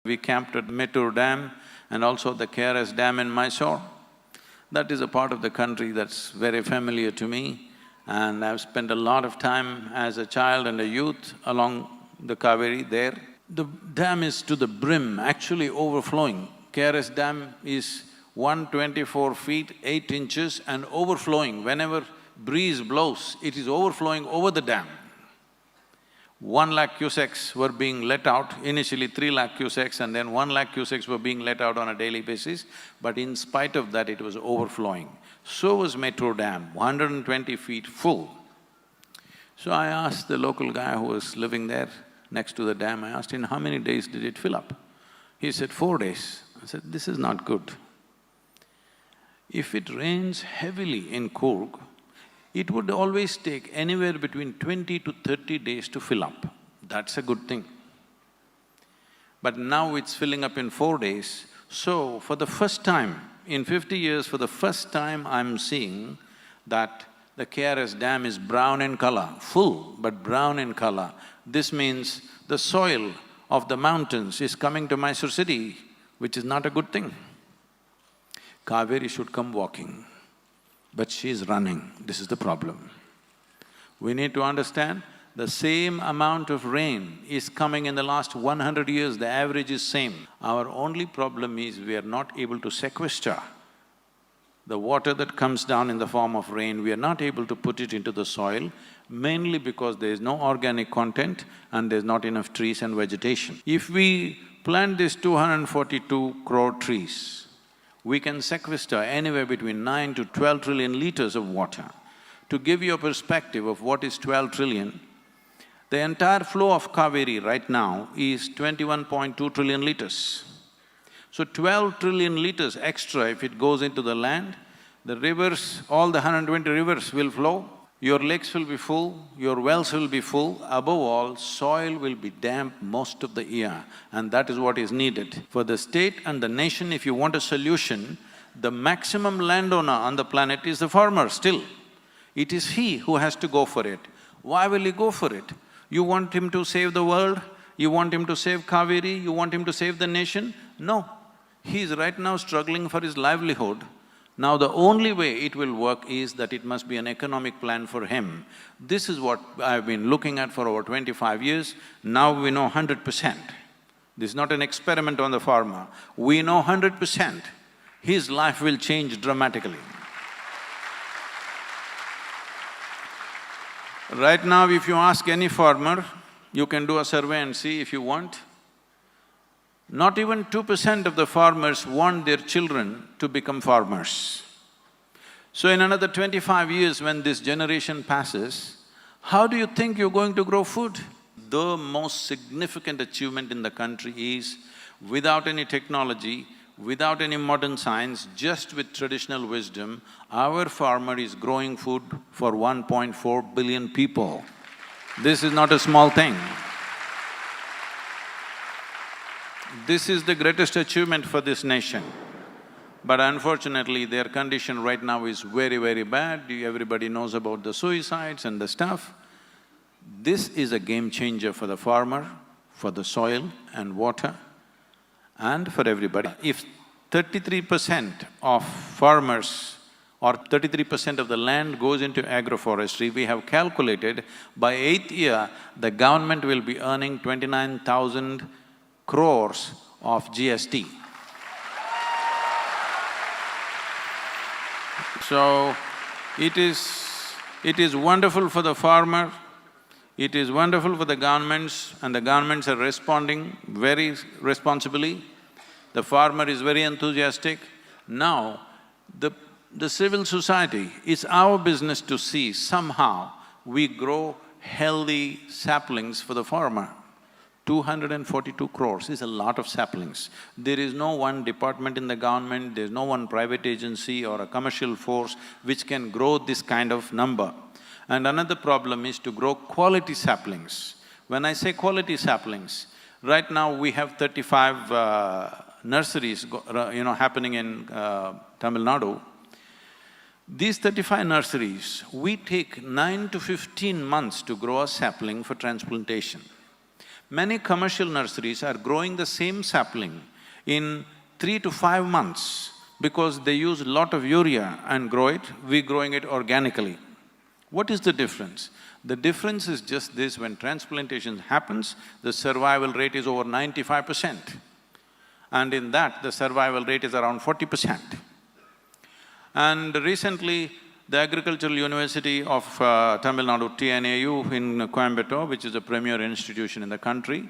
We camped at Mettur Dam and also the KRS Dam in Mysore. That is a part of the country that's very familiar to me, and I've spent a lot of time as a child and a youth along the Cauvery there. The dam is to the brim, actually overflowing. KRS Dam is 124 feet, 8 inches and overflowing. Whenever breeze blows, it is overflowing over the dam. 1 lakh cusecs were being let out, initially 3 lakh cusecs and then 1 lakh cusecs were being let out on a daily basis, but in spite of that it was overflowing. So was Mettur Dam, 120 feet full. So I asked the local guy who was living there next to the dam, I asked him, how many days did it fill up? He said, 4 days. I said, this is not good. If it rains heavily in Coorg, it would always take anywhere between 20 to 30 days to fill up. That's a good thing. But now it's filling up in 4 days, so for the first time, in 50 years, for the first time I'm seeing that the KRS Dam is brown in color, full but brown in color. This means the soil of the mountains is coming to Mysore city, which is not a good thing. Cauvery should come walking, but she is running, this is the problem. We need to understand, the same amount of rain is coming in the last 100 years, the average is same. Our only problem is we are not able to sequester the water that comes down in the form of rain, we are not able to put it into the soil, mainly because there is no organic content and there's not enough trees and vegetation. If we plant these 242 crore trees, we can sequester anywhere between 9 to 12 trillion liters of water. To give you a perspective of what is 12 trillion, the entire flow of Cauvery right now is 21.2 trillion liters. So 12 trillion liters extra if it goes into the land, the rivers, all the 120 rivers will flow, your lakes will be full, your wells will be full, above all, soil will be damp most of the year, and that is what is needed. For the state and the nation, if you want a solution, the maximum landowner on the planet is the farmer still. It is he who has to go for it. Why will he go for it? You want him to save the world? You want him to save Cauvery? You want him to save the nation? No. He is right now struggling for his livelihood. Now the only way it will work is that it must be an economic plan for him. This is what I've been looking at for over 25 years. Now we know 100%. This is not an experiment on the farmer. We know 100%. His life will change dramatically. Right now, if you ask any farmer, you can do a survey and see if you want, not even 2% of the farmers want their children to become farmers. So in another 25 years when this generation passes, how do you think you're going to grow food? The most significant achievement in the country is, without any technology, without any modern science, just with traditional wisdom, our farmer is growing food for 1.4 billion people. This is not a small thing. This is the greatest achievement for this nation. But unfortunately, their condition right now is very, very bad. Everybody knows about the suicides and the stuff. This is a game changer for the farmer, for the soil and water, and for everybody. If 33% of farmers or 33% of the land goes into agroforestry, we have calculated by 8th year, the government will be earning 29,000 crores of GST. So, it is wonderful for the farmer, it is wonderful for the governments, and the governments are responding very responsibly. The farmer is very enthusiastic. Now, the civil society, it's our business to see somehow we grow healthy saplings for the farmer. 242 crores is a lot of saplings. There is no one department in the government, there's no one private agency or a commercial force which can grow this kind of number. And another problem is to grow quality saplings. When I say quality saplings, right now we have 35 nurseries happening in Tamil Nadu. These 35 nurseries, we take 9 to 15 months to grow a sapling for transplantation. Many commercial nurseries are growing the same sapling in 3 to 5 months because they use a lot of urea and grow it, we're growing it organically. What is the difference? The difference is just this: when transplantation happens, the survival rate is over 95%. And in that, the survival rate is around 40%. And recently, the Agricultural University of Tamil Nadu, TNAU in Coimbatore, which is a premier institution in the country,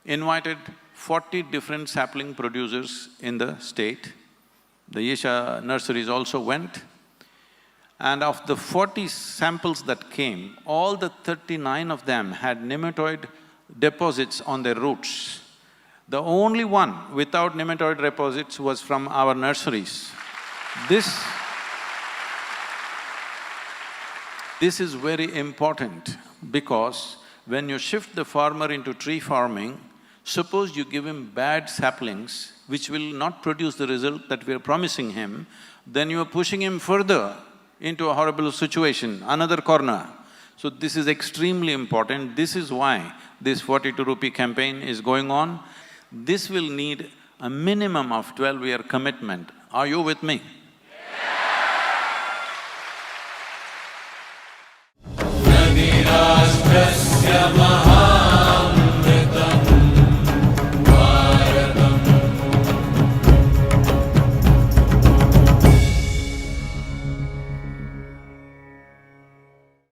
invited 40 different sapling producers in the state. The Isha nurseries also went. And of the 40 samples that came, all the 39 of them had nematode deposits on their roots. The only one without nematode deposits was from our nurseries. This is very important because when you shift the farmer into tree farming, suppose you give him bad saplings which will not produce the result that we are promising him, then you are pushing him further into a horrible situation, another corner. So this is extremely important. This is why this 42 rupee campaign is going on. This will need a minimum of 12-year commitment. Are you with me? Yeah.